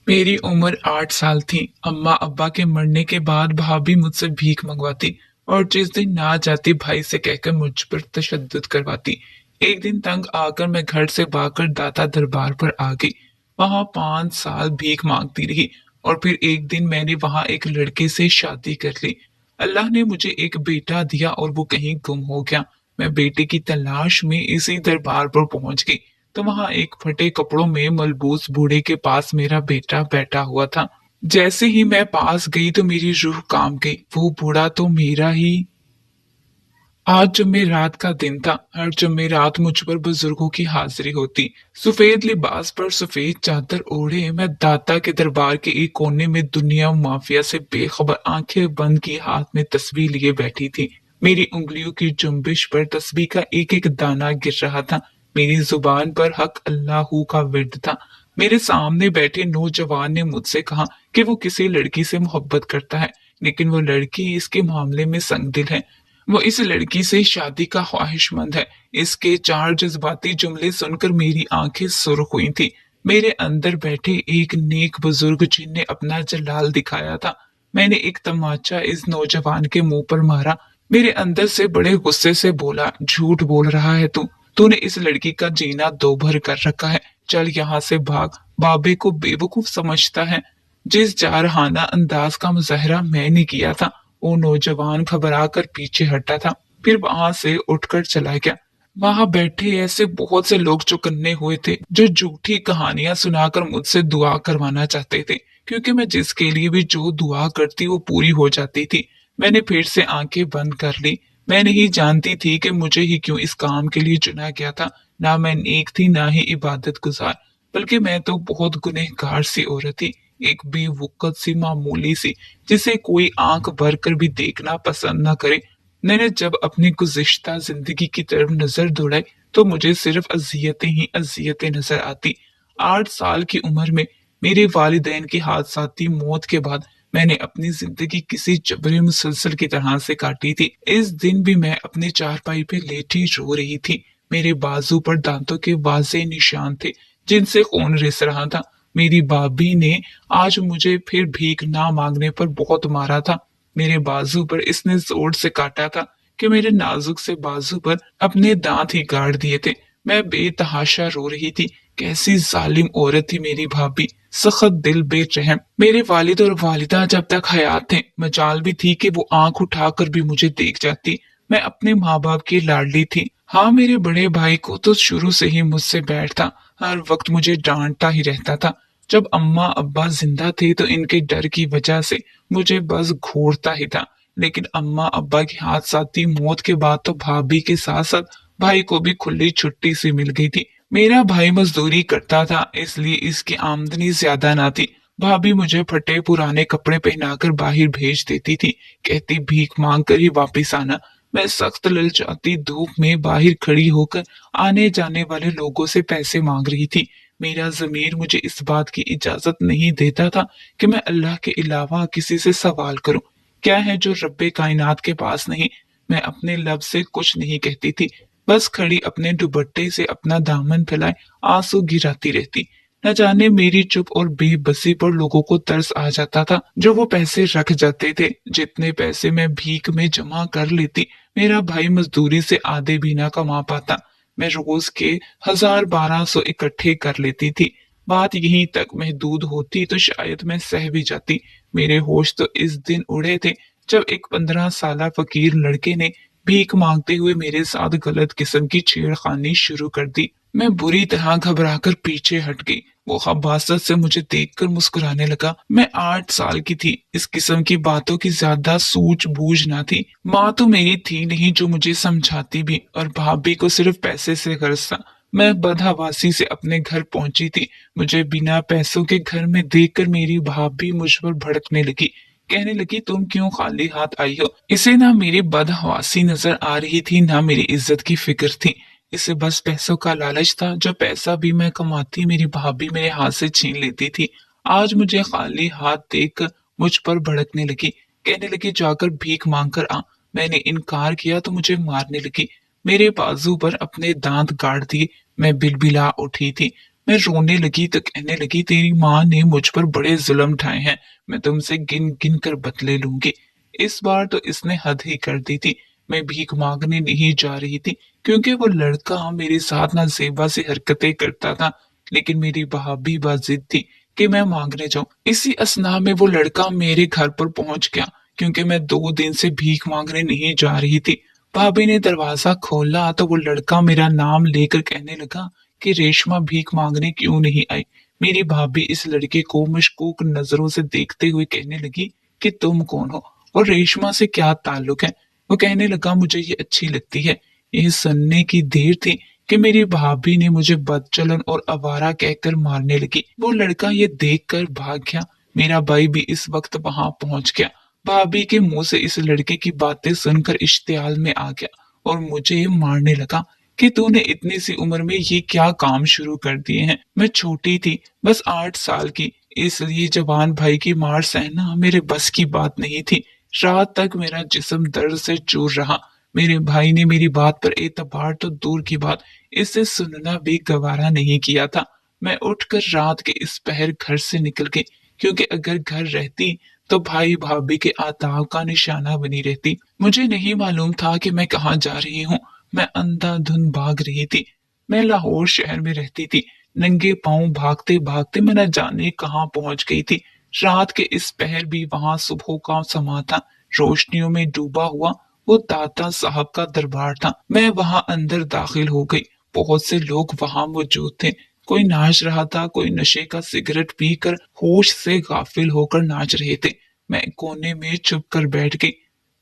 मेरी उम्र 8 साल थी। अम्मा अब्बा के मरने के बाद भाभी मुझसे भीख मंगवाती और जिस दिन ना जाती भाई से कहकर मुझ पर तशद्दुद करवाती। एक दिन तंग आकर मैं घर से भागकर दाता दरबार पर आ गई। वहां 5 साल भीख मांगती रही और फिर एक दिन मैंने वहां एक लड़के से शादी कर ली। अल्लाह ने मुझे एक बेटा दिया और वो कहीं गुम हो गया। मैं बेटे की तलाश में इसी दरबार पर पहुंच गई तो वहां एक फटे कपड़ों में मलबूस बूढ़े के पास मेरा बेटा बैठा हुआ था। जैसे ही मैं पास गई तो मेरी रूह कांप गई। वो बूढ़ा तो मेरा ही। आज जुमेरात का दिन था। हर जुमेरात मुझ पर बुजुर्गों की हाजिरी होती। सफेद लिबास पर सफेद चादर ओढ़े मैं दाता के दरबार के एक कोने में दुनिया माफिया से बेखबर आंखें बंद की हाथ में तस्बीह लिए बैठी थी। मेरी उंगलियों की जुम्बिश पर तस्बीह का एक एक दाना गिर रहा था। मेरी जुबान पर हक अल्लाहू का विर्द था। मेरे सामने बैठे नौजवान ने मुझसे कहा कि वो किसी लड़की से मोहब्बत करता है, लेकिन वो लड़की इसके मामले में संगदिल है। वो इस लड़की से शादी का ख्वाहिशमंद है। इसके चार जज्बाती जुमले सुनकर मेरी आंखें सुर्ख हुई थी। मेरे अंदर बैठे एक नेक बुजुर्ग जिनने अपना जलाल दिखाया था। मैंने एक तमाचा इस नौजवान के मुंह पर मारा। मेरे अंदर से बड़े गुस्से से बोला, झूठ बोल रहा है तू। तूने इस लड़की का जीना दो भर कर रखा है। चल यहाँ से भाग। बाबे को बेवकूफ समझता है। जिस जारहाना अंदाज का मुजाहरा मैंने किया था, वो नौजवान घबरा कर पीछे हटा था, फिर वहां से उठकर चला गया। वहां बैठे ऐसे बहुत से लोग चौकन्ने हुए थे जो झूठी कहानियां सुनाकर मुझसे दुआ करवाना चाहते थे, क्योंकि मैं जिसके लिए भी जो दुआ करती वो पूरी हो जाती थी। मैंने फिर से आंखें बंद कर ली। मैं नहीं जानती थी कि मुझे ही क्यों इस काम के लिए चुना गया था। ना मैं नेक थी ना ही इबादत गुजार, बल्कि मैं तो बहुत गुनहगार सी औरत थी। एक बेवकूफ सी मामूली सी, जिसे कोई आंख भर कर भी देखना पसंद न करे। मैंने जब अपनी गुज़िश्ता जिंदगी की तरफ नजर दौड़ाई तो मुझे सिर्फ अजियतें ही अजियतें नजर आती। 8 साल की उम्र में मेरे वालिदैन की हादसाती मौत के बाद मैंने अपनी जिंदगी किसी जबरे मुसलसल की तरह से काटी थी। इस दिन भी मैं अपनी चारपाई पे लेटी रो रही थी। मेरे बाजू पर दांतों के वाज़ेह निशान थे जिनसे खून रिस रहा था। मेरी भाभी ने आज मुझे फिर भीख ना मांगने पर बहुत मारा था। मेरे बाजू पर इसने जोर से काटा था कि मेरे नाजुक से बाजू पर अपने दांत ही गाड़ दिए थे। मैं बेतहाशा रो रही थी। कैसी जालिम औरत थी मेरी भाभी, सख्त दिल बेरहम। मेरे वालिद और वालिदा जब तक हयात थे मजाल भी थी कि वो आंख उठाकर भी मुझे देख जाती। मैं अपने माँ बाप की लाडली थी। हाँ, मेरे बड़े भाई को तो शुरू से ही मुझसे बैर था। हर वक्त मुझे डांटता ही रहता था। जब अम्मा अब्बा जिंदा थे तो इनके डर की वजह से मुझे बस घूरता ही था। लेकिन अम्मा अब्बा की हादसाती मौत के बाद तो भाभी के साथ साथ भाई को भी खुली छुट्टी सी मिल गई थी। मेरा भाई मजदूरी करता था, इसलिए इसकी आमदनी ज्यादा ना थी। भाभी मुझे फटे पुराने कपड़े पहनाकर बाहर भेज देती थी, कहती भीख मांग कर ही वापिस आना। मैं सख्त ललचाती धूप में बाहर खड़ी होकर आने जाने वाले लोगों से पैसे मांग रही थी। मेरा ज़मीर मुझे इस बात की इजाजत नहीं देता था कि मैं अल्लाह के अलावा किसी से सवाल करूं। क्या है जो रब्बे कायनात के पास नहीं। मैं अपने लब से कुछ नहीं कहती थी, बस खड़ी अपने दुपट्टे से अपना दामन फैलाए आंसू गिराती रहती। न जाने मेरी चुप और बेबसी पर लोगों को तरस आ जाता था जो वो पैसे रख जाते थे। जितने पैसे मैं भीख में जमा कर लेती, मेरा भाई मजदूरी से आधे भी ना कमा पाता। मैं रोज के 1000-1200 इकट्ठे कर लेती थी। बात यहीं तक महदूद होती तो शायद मैं सह भी जाती। मेरे होश तो इस दिन उड़े थे जब एक 15 साला फकीर लड़के ने भीख मांगते हुए मेरे साथ गलत किस्म की छेड़खानी शुरू कर दी। मैं बुरी तरह घबराकर पीछे हट गई। वो खबासत से मुझे देखकर मुस्कुराने लगा। मैं 8 साल की थी। इस किस्म की बातों की ज्यादा सूझबूझ ना थी। माँ तो मेरी थी नहीं जो मुझे समझाती भी, और भाभी को सिर्फ पैसे से गर्ज था। मैं बदहवासी से अपने घर पहुंची थी। मुझे बिना पैसों के घर में देखकर मेरी भाभी मुझ पर भड़कने लगी। कहने लगी, तुम क्यों खाली हाथ आई हो। इसे ना मेरी बदहवासी नजर आ रही थी ना मेरी इज्जत की फिक्र थी। इसे बस पैसों का लालच था। जो पैसा भी मैं कमाती मेरी भाभी मेरे हाथ से छीन लेती थी। आज मुझे खाली हाथ देखकर मुझ पर भड़कने लगी। कहने लगी, जाकर भीख मांग कर आ। मैंने इनकार किया तो मुझे मारने लगी। मेरे बाजू पर अपने दांत गाड़ दिए। मैं बिलबिला उठी थी। मैं रोने लगी तो कहने लगी, तेरी माँ ने मुझ पर बड़े जुल्म ढाए हैं, मैं तुमसे गिन गिन कर बदले लूंगी। इस बार तो इसने हद ही कर दी थी। मैं भीख मांगने नहीं जा रही थी क्योंकि वो लड़का मेरे साथ ना जेबा से हरकतें करता था, लेकिन मेरी भाभी जिद थी कि मैं मांगने जाऊं। इसी असना में वो लड़का मेरे घर पर पहुंच गया क्योंकि मैं 2 दिन से भीख मांगने नहीं जा रही थी। भाभी ने दरवाजा खोला तो वो लड़का मेरा नाम लेकर कहने लगा कि रेशमा भीख मांगने क्यों नहीं आई। मेरी भाभी इस लड़के को मशकूक नजरों से देखते हुए कहने लगी कि तुम कौन हो और रेशमा से क्या ताल्लुक है। वो कहने लगा, मुझे ये अच्छी लगती है। यह सुनने की देर थी कि मेरी भाभी ने मुझे बदचलन और आवारा कहकर मारने लगी। वो लड़का ये देखकर भाग गया। मेरा भाई भी इस वक्त वहां पहुंच गया। भाभी के मुंह से इस लड़के की बातें सुनकर इश्तियाल में आ गया और मुझे मारने लगा कि तूने इतनी सी उम्र में ये क्या काम शुरू कर दिए हैं। मैं छोटी थी, बस 8 साल की, इसलिए जवान भाई की मार सहना मेरे बस की बात नहीं थी। रात तक मेरा जिस्म दर्द से चूर रहा। मेरे भाई ने मेरी बात पर एतबार तो दूर की बात, इसे सुनना भी गवारा नहीं किया था। मैं उठकर रात के इस पहर घर से निकल गई क्योंकि अगर घर रहती तो भाई भाभी के आताव का निशाना बनी रहती। मुझे नहीं मालूम था कि मैं कहाँ जा रही हूँ। मैं अंधाधुंध भाग रही थी। मैं लाहौर शहर में रहती थी। नंगे पांव भागते भागते मैं न जाने कहाँ पहुंच गई थी। रात के इस पहर भी वहां सुबह का समा था। रोशनियों में डूबा हुआ वो दाता साहब का दरबार था। मैं वहां अंदर दाखिल हो गई। बहुत से लोग वहां मौजूद थे। कोई नाच रहा था, कोई नशे का सिगरेट पीकर होश से गाफिल होकर नाच रहे थे। मैं कोने में चुप कर बैठ गई।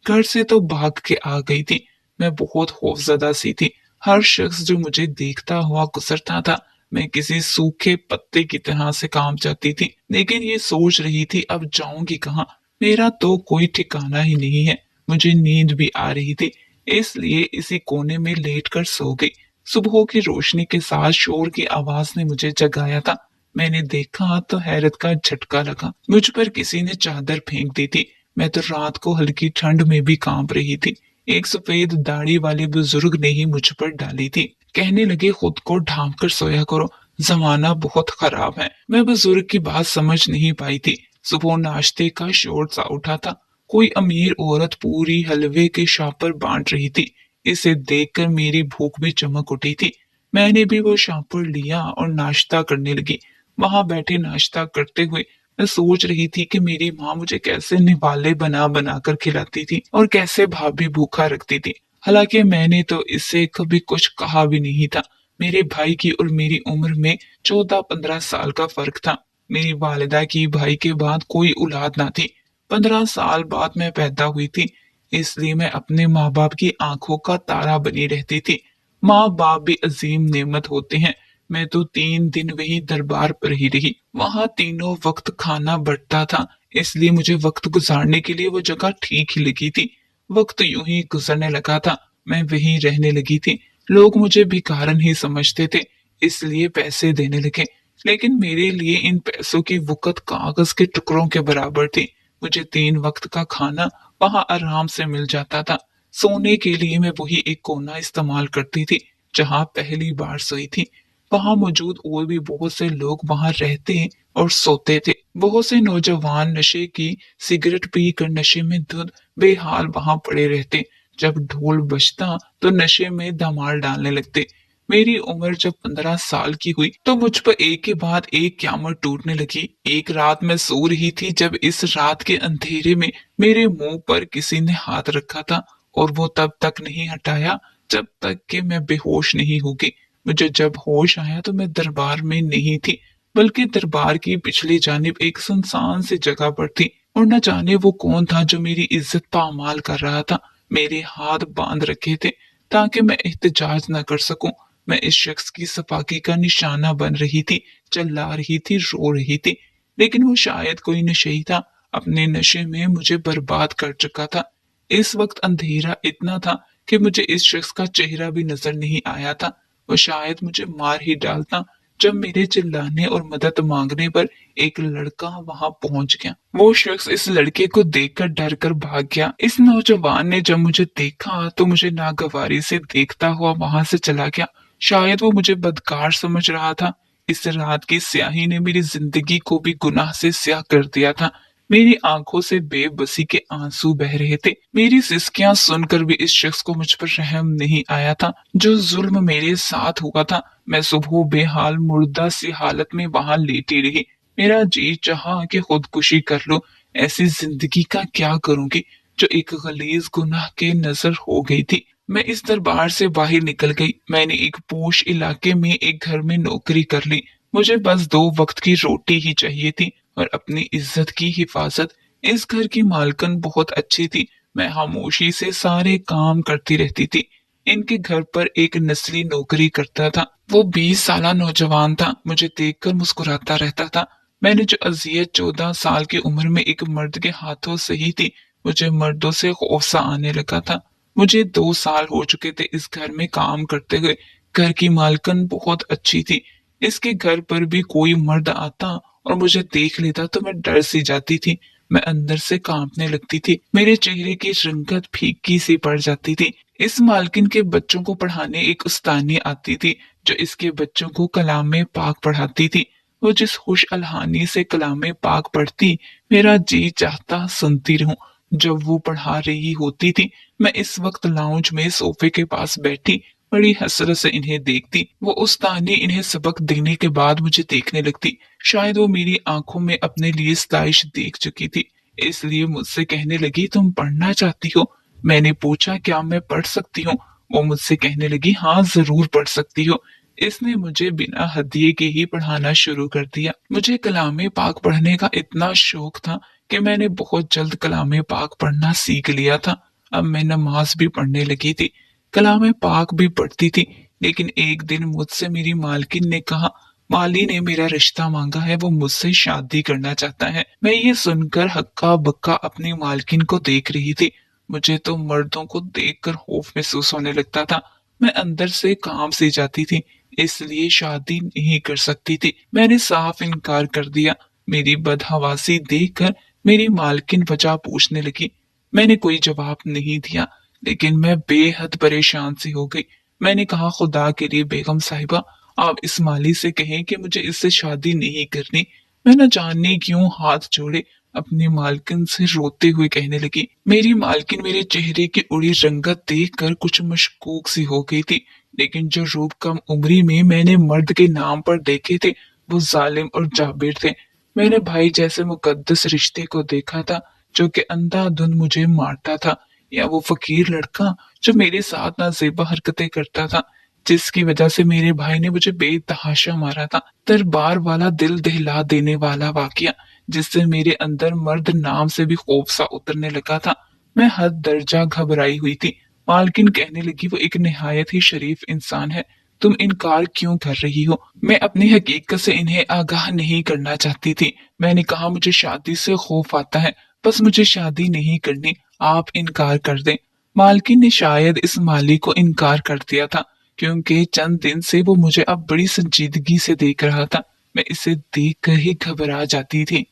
घर से तो भाग के आ गई थी। मैं बहुत खौफजदा सी थी। हर शख्स जो मुझे देखता हुआ गुजरता था, मैं किसी सूखे पत्ते की तरह से काम जाती थी। लेकिन ये सोच रही थी, अब जाऊंगी कहाँ। मेरा तो कोई ठिकाना ही नहीं है। मुझे नींद भी आ रही थी, इसलिए इसी कोने में लेट कर सो गई। सुबह की रोशनी के साथ शोर की आवाज ने मुझे जगाया था। मैंने देखा तो हैरत का झटका लगा। मुझ पर किसी ने चादर फेंक दी थी। मैं तो रात को हल्की ठंड में भी कांप रही थी। एक सफेद दाढ़ी वाले बुजुर्ग ने ही मुझ पर डाली थी। कहने लगे, खुद को ढांप कर सोया करो, जमाना बहुत खराब है। मैं बुजुर्ग की बात समझ नहीं पाई थी। सुबह नाश्ते का शोर सा उठा था। कोई अमीर औरत पूरी हलवे के शापर बांट रही थी। इसे देखकर मेरी भूख भी चमक उठी थी। मैंने भी वो शापर लिया और नाश्ता करने लगी। वहां बैठे नाश्ता करते हुए मैं सोच रही थी कि मेरी माँ मुझे कैसे निवाले बना बना कर खिलाती थी और कैसे भाभी भूखा रखती थी। हालांकि मैंने तो इससे कभी कुछ कहा भी नहीं था। मेरे भाई की और मेरी उम्र में 14-15 साल का फर्क था। मेरी वालिदा की भाई के बाद कोई औलाद ना थी। 15 साल बाद मैं पैदा हुई थी, इसलिए मैं अपने माँ बाप की आंखों का तारा बनी रहती थी। माँ बाप भी अजीम नेमत होते हैं। मैं तो 3 दिन वही दरबार पर ही रही। वहां तीनों वक्त खाना बंटता था, इसलिए मुझे वक्त गुजारने के लिए वो जगह ठीक ही लगी थी। वक्त यूं ही गुजरने लगा था। मैं वहीं रहने लगी थी। लोग मुझे भिखारन ही समझते थे, इसलिए पैसे देने लगे। लेकिन मेरे लिए इन पैसों की वक़्त कागज के टुकड़ों के बराबर थी। मुझे 3 वक्त का खाना वहां आराम से मिल जाता था। सोने के लिए मैं वही एक कोना इस्तेमाल करती थी जहां पहली बार सोई थी। वहां मौजूद और भी बहुत से लोग वहां रहते और सोते थे। बहुत से नौजवान नशे की सिगरेट पीकर नशे में धुत बेहाल वहां पड़े रहते। जब ढोल बजता तो नशे में धमाल डालने लगते। मेरी उम्र जब 15 साल की हुई तो मुझ पर एक के बाद एक क़यामत टूटने लगी। एक रात मैं सो रही थी जब इस रात के अंधेरे में मेरे मुंह पर किसी ने हाथ रखा था और वो तब तक नहीं हटाया जब तक कि मैं बेहोश नहीं हो गई। मुझे जब होश आया तो मैं दरबार में नहीं थी, बल्कि दरबार की पिछली जानिब एक सुनसान सी जगह पर थी। और न जाने वो कौन था जो मेरी इज्जत पामाल कर रहा था। मेरे हाथ बांध रखे थे ताकि मैं एहतजाज न कर सकूं। मैं इस शख्स की सफाकी का निशाना बन रही थी, चिल्ला रही थी, रो रही थी। लेकिन वो शायद कोई नशेड़ी था, अपने नशे में मुझे बर्बाद कर चुका था। इस वक्त अंधेरा इतना था कि मुझे इस शख्स का चेहरा भी नजर नहीं आया था। वो शायद मुझे मार ही डालता जब मेरे चिल्लाने और मदद मांगने पर एक लड़का वहां पहुंच गया। वो शख्स इस लड़के को देखकर डर कर भाग गया। इस नौजवान ने जब मुझे देखा तो मुझे नागवारी से देखता हुआ वहां से चला गया। शायद वो मुझे बदकार समझ रहा था, इस रात की स्याही ने मेरी जिंदगी को भी गुनाह से स्याह कर दिया था। मेरी आंखों से बेबसी के आंसू बह रहे थे। मेरी सिसकियां सुनकर भी इस शख्स को मुझ पर रहम नहीं आया था जो जुल्म मेरे साथ हुआ था। मैं सुबह बेहाल मुर्दा सी हालत में वहां लेटी रही। मेरा जी चाहा कि खुदकुशी कर लो। ऐसी जिंदगी का क्या करूंगी जो एक गलीज गुनाह के नजर हो गई थी। मैं इस दरबार से बाहर निकल गई। मैंने एक पोश इलाके में एक घर में नौकरी कर ली। मुझे बस 2 वक्त की रोटी ही चाहिए थी और अपनी इज्जत की हिफाजत। इस घर की मालकन बहुत अच्छी थी। मैं खामोशी से सारे काम करती रहती थी। इनके घर पर एक नस्ली नौकरी करता था। वो 20 साल नौजवान था। मुझे देखकर मुस्कुराता रहता था। मैंने जो अजियत 14 साल की उम्र में एक मर्द के हाथों सही थी, मुझे मर्दों से खौफ सा आने लगा था। मुझे 2 साल हो चुके थे इस घर में काम करते हुए। घर की मालकन बहुत अच्छी थी। इसके घर पर भी कोई मर्द आता और मुझे देख लेता तो मैं डर सी जाती थी। मैं अंदर से कांपने लगती थी। मेरे चेहरे की रंगत फीकी सी पड़ जाती थी। इस मालकिन के बच्चों को पढ़ाने एक उस्तानी आती थी जो इसके बच्चों को कलाम पाक पढ़ाती थी। वो जिस खुश अलहानी से कलाम पाक पढ़ती, मेरा जी चाहता सुनती रहूं। जब वो पढ़ा रही होती थी, मैं इस वक्त लाउंज में सोफे के पास बैठी बड़ी हसरत से इन्हें देखती। वो उस्तानी इन्हें सबक देने के बाद मुझे देखने लगती। शायद वो मेरी आंखों में अपने लिए सताइश देख चुकी थी, इसलिए मुझसे कहने लगी, तुम पढ़ना चाहती हो? मैंने पूछा, क्या मैं पढ़ सकती हूँ? वो मुझसे कहने लगी, हाँ जरूर पढ़ सकती हो। इसने मुझे बिना हदिये के ही पढ़ाना शुरू कर दिया। मुझे कलाम पाक पढ़ने का इतना शौक था कि मैंने बहुत जल्द कलाम पाक पढ़ना सीख लिया था। अब मैं नमाज भी पढ़ने लगी थी, कलाम पाक भी पढ़ती थी। लेकिन एक दिन मुझसे मेरी मालकिन ने कहा, माली ने मेरा रिश्ता मांगा है, वो मुझसे शादी करना चाहता है। मैं ये सुनकर हक्का बक्का अपनी मालकिन को देख रही थी। मुझे तो मर्दों को देखकर खौफ महसूस होने लगता था। मैं अंदर से काम सी जाती थी, इसलिए शादी नहीं कर सकती थी। मैंने साफ इनकार कर दिया। मेरी बदहवासी देखकर मेरी मालकिन वजह पूछने लगी। मैंने कोई जवाब नहीं दिया, लेकिन मैं बेहद परेशान सी हो गई। मैंने कहा, खुदा के लिए बेगम साहिबा, आप इस माली से कहें कि मुझे इससे शादी नहीं करनी। मैं न जाने क्यों हाथ जोड़े अपनी मालकिन से रोते हुए कहने लगी। मेरी मालकिन मेरे चेहरे की उड़ी रंगत देखकर कुछ मशकूक सी हो गई थी, लेकिन जो रूप कम उम्री में मैंने मर्द के नाम पर देखे थे, वो जालिम और जाबिर थे। मैंने भाई जैसे मुकद्दस रिश्ते को देखा था जो कि अंधाधुंध मुझे मारता था, या वो फकीर लड़का जो मेरे साथ नाजेबा हरकतें करता था, जिसकी वजह से मेरे भाई ने मुझे बेतहाशा मारा था। दरबार वाला दिल दहला देने वाला वाकया जिससे मेरे अंदर मर्द नाम से भी खौफ सा उतरने लगा था। मैं हद दर्जा घबराई हुई थी। मालकिन कहने लगी, वो एक निहायत ही शरीफ इंसान है, तुम इनकार क्यों कर रही हो? मैं अपनी हकीकत से इन्हें आगाह नहीं करना चाहती थी। मैंने कहा, मुझे शादी से खौफ आता है, बस मुझे शादी नहीं करनी, आप इनकार कर दें। मालकिन ने शायद इस माली को इनकार कर दिया था, क्योंकि चंद दिन से वो मुझे अब बड़ी संजीदगी से देख रहा था। मैं इसे देखकर ही घबरा जाती थी।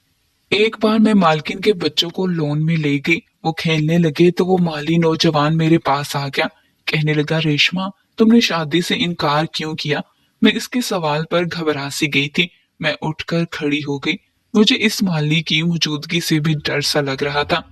एक बार मैं मालकिन के बच्चों को लोन में ले गई। वो खेलने लगे तो वो माली नौजवान मेरे पास आ गया। कहने लगा, रेशमा, तुमने शादी से इनकार क्यों किया? मैं इसके सवाल पर घबरा सी गई थी। मैं उठकर खड़ी हो गई। मुझे इस माली की मौजूदगी से भी डर सा लग रहा था।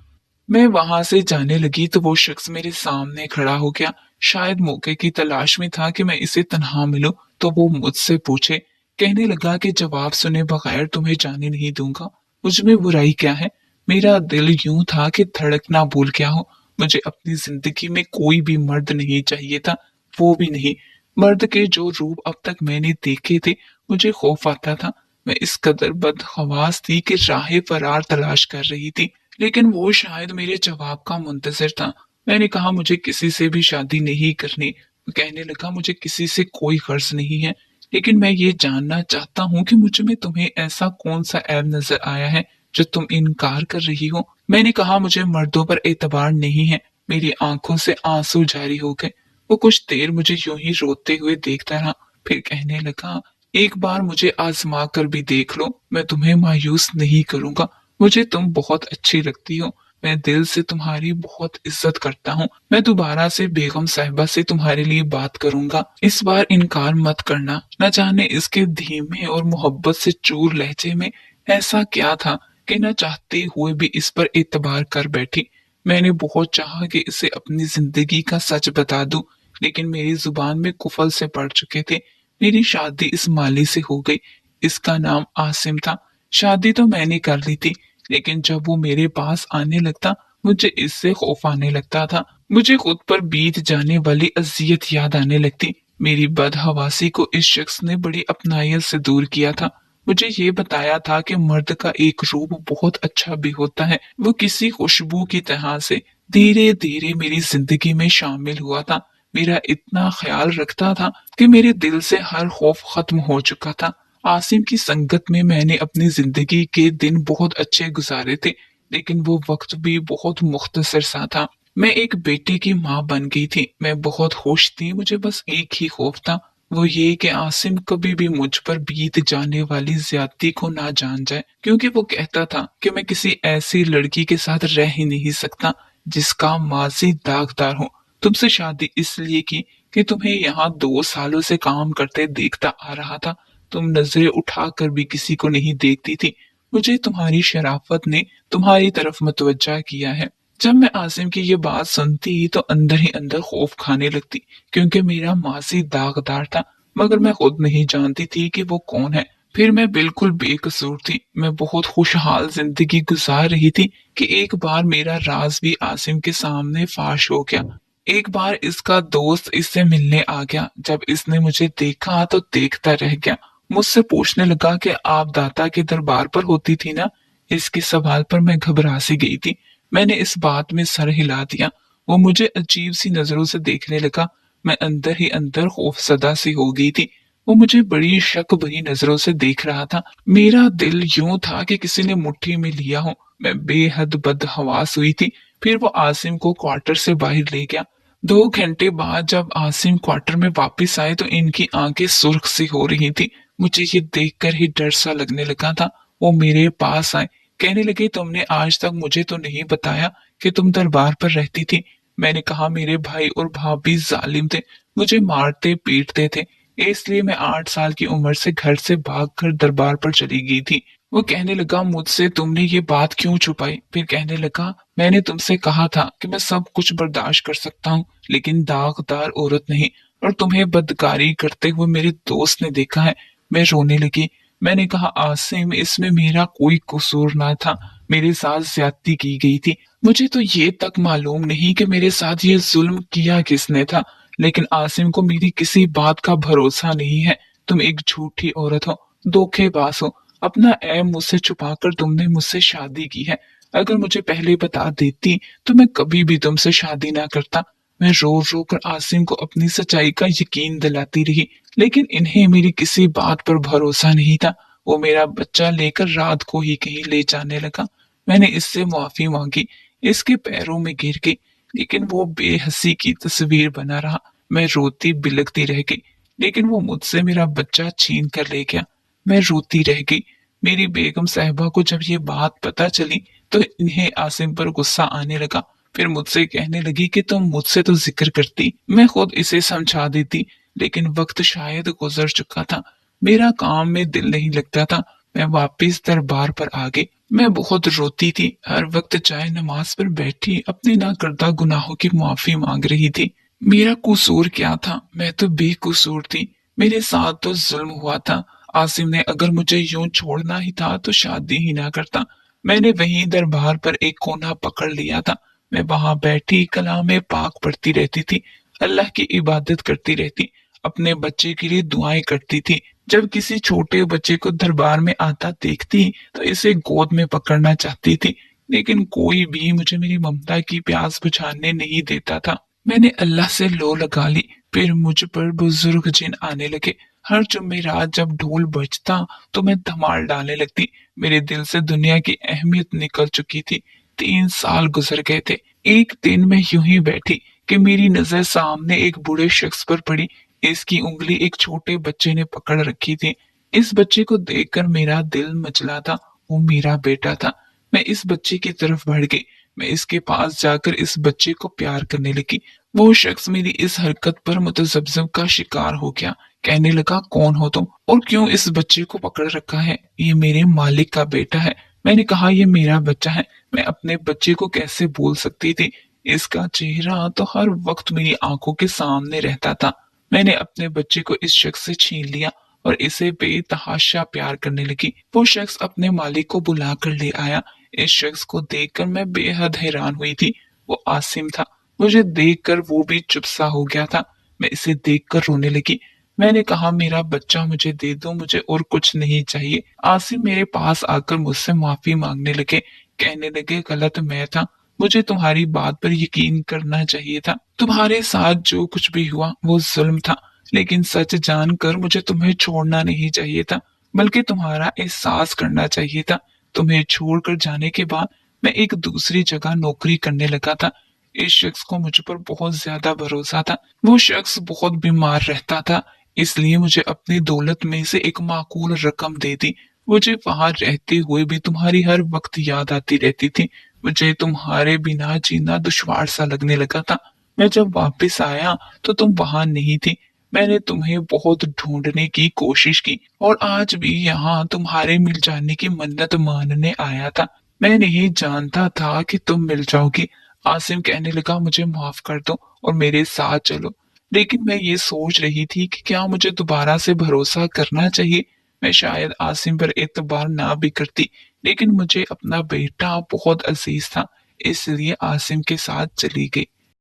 मैं वहां से जाने लगी तो वो शख्स मेरे सामने खड़ा हो गया। शायद मौके की तलाश में था कि मैं इसे तन्हा मिलूं तो वो मुझसे पूछे। कहने लगा कि जवाब सुने बगैर तुम्हें जाने नहीं दूंगा। मुझ में बुराई क्या है? मेरा दिल यूं था कि धड़कना भूल गया हो। मुझे अपनी जिंदगी में कोई भी मर्द नहीं चाहिए था, वो भी नहीं मर्द के जो रूप अब तक मैंने देखे थे। मुझे खौफ आता था। मैं इस कदर बदहवास थी कि राह फरार तलाश कर रही थी, लेकिन वो शायद मेरे जवाब का मुंतजिर था। मैंने कहा, मुझे किसी से भी शादी नहीं करनी। वो कहने लगा, मुझे किसी से कोई गर्ज नहीं है, लेकिन मैं ये जानना चाहता हूँ कि मुझ में तुम्हें ऐसा कौन सा ऐब नजर आया है जो तुम इनकार कर रही हो। मैंने कहा, मुझे मर्दों पर एतबार नहीं है। मेरी आंखों से आंसू जारी हो गए। वो कुछ देर मुझे यूं ही रोते हुए देखता रहा, फिर कहने लगा, एक बार मुझे आजमा कर भी देख लो, मैं तुम्हें मायूस नहीं करूंगा। मुझे तुम बहुत अच्छी लगती हो। मैं दिल से तुम्हारी बहुत इज्जत करता हूँ। मैं दोबारा से बेगम साहिबा से तुम्हारे लिए बात करूंगा। इस बार इनकार मत करना। न जाने इसके धीमे और मोहब्बत से चूर लहजे में ऐसा क्या था कि न चाहते हुए भी इस पर एतबार कर बैठी। मैंने बहुत चाहा कि इसे अपनी जिंदगी का सच बता दूं, लेकिन मेरी जुबान में कुफल से पड़ चुके थे। मेरी शादी इस माली से हो गई। इसका नाम आसिम था। शादी तो मैंने कर ली थी, लेकिन जब वो मेरे पास आने लगता मुझे इससे खौफ आने लगता था। मुझे खुद पर बीत जाने वाली अजियत याद आने लगती। मेरी बदहवासी को इस शख्स ने बड़ी अपनायत से दूर किया था। मुझे ये बताया था कि मर्द का एक रूप बहुत अच्छा भी होता है। वो किसी खुशबू की तरह से धीरे धीरे मेरी जिंदगी में शामिल हुआ था। मेरा इतना ख्याल रखता था कि मेरे दिल से हर खौफ खत्म हो चुका था। आसिम की संगत में मैंने अपनी जिंदगी के दिन बहुत अच्छे गुजारे थे, लेकिन वो वक्त भी बहुत मुख्तसर सा था। मैं एक बेटे की माँ बन गई थी। मैं बहुत खुश थी। मुझे बस एक ही खौफ था, वो ये कि आसिम कभी भी मुझ पर बीत जाने वाली ज्यादती को ना जान जाए, क्योंकि वो कहता था कि मैं किसी ऐसी लड़की के साथ रह ही नहीं सकता जिसका माजी दागदार हो। तुमसे शादी इसलिए की कि तुम्हें यहाँ 2 सालों से काम करते देखता आ रहा था। तुम नजरें उठाकर भी किसी को नहीं देखती थी। मुझे तुम्हारी शराफत ने तुम्हारी तरफ मुतवज्जा किया है। जब मैं आसिम की ये बात सुनती तो अंदर ही अंदर खौफ खाने लगती, क्योंकि मेरा मासी दागदार था, मगर मैं खुद नहीं जानती थी कि वो कौन है। फिर मैं बिल्कुल बेकसूर थी। मैं बहुत खुशहाल जिंदगी गुजार रही थी कि एक बार मेरा राज भी आसिम के सामने फाश हो गया। एक बार इसका दोस्त इससे मिलने आ गया। जब इसने मुझे देखा तो देखता रह गया। मुझसे पूछने लगा कि आप दाता के दरबार पर होती थी ना। इसके सवाल पर मैं घबरा सी गई थी। मैंने इस बात में सर हिला दिया। वो मुझे अजीब सी नजरों से देखने लगा। मैं अंदर ही अंदर खौफजदा सी हो गई थी। वो मुझे बड़ी शक भरी नजरों से देख रहा था। मेरा दिल यूं था कि किसी ने मुट्ठी में लिया हो। मैं बेहद बदहवास हुई थी। फिर वो आसिम को क्वार्टर से बाहर ले गया। 2 घंटे बाद जब आसिम क्वार्टर में वापस आए तो इनकी आंखें सुर्ख सी हो रही थी। मुझे ये देखकर ही डर सा लगने लगा था। वो मेरे पास आए, कहने लगे तुमने आज तक मुझे तो नहीं बताया कि तुम दरबार पर रहती थी। मैंने कहा मेरे भाई और भाभी जालिम थे, मुझे मारते पीटते थे, इसलिए मैं 8 साल की उम्र से घर से भागकर दरबार पर चली गई थी। वो कहने लगा मुझसे तुमने ये बात क्यों छुपाई। फिर कहने लगा मैंने तुमसे कहा था कि मैं सब कुछ बर्दाश्त कर सकता हूँ, लेकिन दागदार औरत नहीं। और तुम्हें बदकारी करते हुए मेरे दोस्त ने देखा है। मैं रोने लगी। मैंने कहा आसिम इसमें मेरा कोई कसूर ना था। मेरे साथ ज्यादती की गई थी। मुझे तो ये तक मालूम नहीं कि मेरे साथ ये जुल्म किया किसने था, लेकिन आसिम को मेरी किसी बात का भरोसा नहीं है। तुम एक झूठी औरत हो, धोखेबाज हो। अपना ऐब मुझसे छुपाकर तुमने मुझसे शादी की है। अगर मुझे पहले बता देती तो मैं कभी भी तुमसे शादी ना करता। मैं रो रो कर आसिम को अपनी सच्चाई का यकीन दिलाती रही, लेकिन इन्हें मेरी किसी बात पर भरोसा नहीं था। वो मेरा बच्चा लेकर रात को ही कहीं ले जाने लगा। मैंने इससे माफी मांगी, इसके पैरों में गिर गई, लेकिन वो बेहसी की तस्वीर बना रहा। मैं रोती बिलखती रह गई, लेकिन वो मुझसे मेरा बच्चा छीन कर ले गया। मैं रोती रह गई। मेरी बेगम साहिबा को जब ये बात पता चली तो इन्हें आसिम पर गुस्सा आने लगा। फिर मुझसे कहने लगी कि तुम मुझसे तो जिक्र करती, मैं खुद इसे समझा देती, लेकिन वक्त शायद गुजर चुका था। मेरा काम में दिल नहीं लगता था। मैं वापस दरबार पर आ गई। मैं बहुत रोती थी। हर वक्त चाहे नमाज पर बैठी अपने नाकर्दा गुनाहों की माफी मांग रही थी। मेरा कसूर क्या था? मैं तो बेकसूर थी। मेरे साथ तो जुल्म हुआ था। आसिम ने अगर मुझे यूं छोड़ना ही था तो शादी ही ना करता। मैंने वहीं दरबार पर एक कोना पकड़ लिया था। मैं वहां बैठी कलामे पाक पढ़ती रहती थी, अल्लाह की इबादत करती रहती, अपने बच्चे के लिए दुआएं करती थी। जब किसी छोटे बच्चे को दरबार में आता देखती तो इसे गोद में पकड़ना चाहती थी, लेकिन कोई भी मुझे मेरी ममता की प्यास बुझाने नहीं देता था। मैंने अल्लाह से लो लगा ली। फिर मुझ पर बुजुर्ग जिन आने लगे। हर जुमेरात जब ढोल बजता तो मैं धमाल डालने लगती। मेरे दिल से दुनिया की अहमियत निकल चुकी थी। 3 साल गुजर गए थे। एक दिन मैं यूं ही बैठी कि मेरी नजर सामने एक बूढ़े शख्स पर पड़ी। इसकी उंगली एक छोटे बच्चे ने पकड़ रखी थी। इस बच्चे को देखकर मेरा दिल मचला था। वो मेरा बेटा था। मैं इस बच्चे की तरफ बढ़ गई। मैं इसके पास जाकर इस बच्चे को प्यार करने लगी। वो शख्स मेरी इस हरकत पर मुतज़ब्ज़ब का शिकार हो गया। कहने लगा, कौन हो तुम और क्यों इस बच्चे को पकड़ रखा है? ये मेरे मालिक का बेटा है। मैंने कहा, ये मेरा बच्चा है। मैं अपने बच्चे को कैसे बोल सकती थी? इसका चेहरा तो हर वक्त मेरी आंखों के सामने रहता था। मैंने अपने बच्चे को इस शख्स से छीन लिया और इसे बेतहाशा प्यार करने लगी। वो शख्स अपने मालिक को बुलाकर ले आया। इस शख्स को देखकर मैं बेहद हैरान हुई थी। वो आसिम था। मुझे देखकर वो भी चुप सा हो गया था। मैं इसे देखकर रोने लगी। मैंने कहा, मेरा बच्चा मुझे दे दो, मुझे और कुछ नहीं चाहिए। आसिम मेरे पास आकर मुझसे माफी मांगने लगे। कहने लगे, गलत मैं था। मुझे तुम्हारी बात पर यकीन करना चाहिए था। तुम्हारे साथ जो कुछ भी हुआ वो जुल्म था। लेकिन सच जानकर मुझे तुम्हें छोड़ना नहीं चाहिए था, बल्कि तुम्हारा एहसास करना चाहिए था। तुम्हें छोड़कर जाने के बाद मैं एक दूसरी जगह नौकरी करने लगा था। इस शख्स को मुझ पर बहुत ज्यादा भरोसा था। वो शख्स बहुत बीमार रहता था, इसलिए मुझे अपनी दौलत में से एक माकूल रकम दे दी। मुझे वहां रहते हुए भी तुम्हारी हर वक्त याद आती रहती थी। मुझे तुम्हारे बिना जीना दुश्वार सा लगने लगा था। मैं जब वापस आया तो तुम वहां नहीं थी। मैंने तुम्हें बहुत ढूंढने की कोशिश की और आज भी यहाँ तुम्हारे मिल जाने की मन्नत मानने आया था। मैं नहीं जानता था कि तुम मिल जाओगी। आसिम कहने लगा, मुझे माफ कर दो और मेरे साथ चलो। लेकिन मैं ये सोच रही थी कि क्या मुझे दोबारा से भरोसा करना चाहिए। मैं शायद आसिम पर एतबार ना भी करती, लेकिन मुझे अपना बेटा बहुत अजीज था, इसलिए आसिम के साथ चली गई।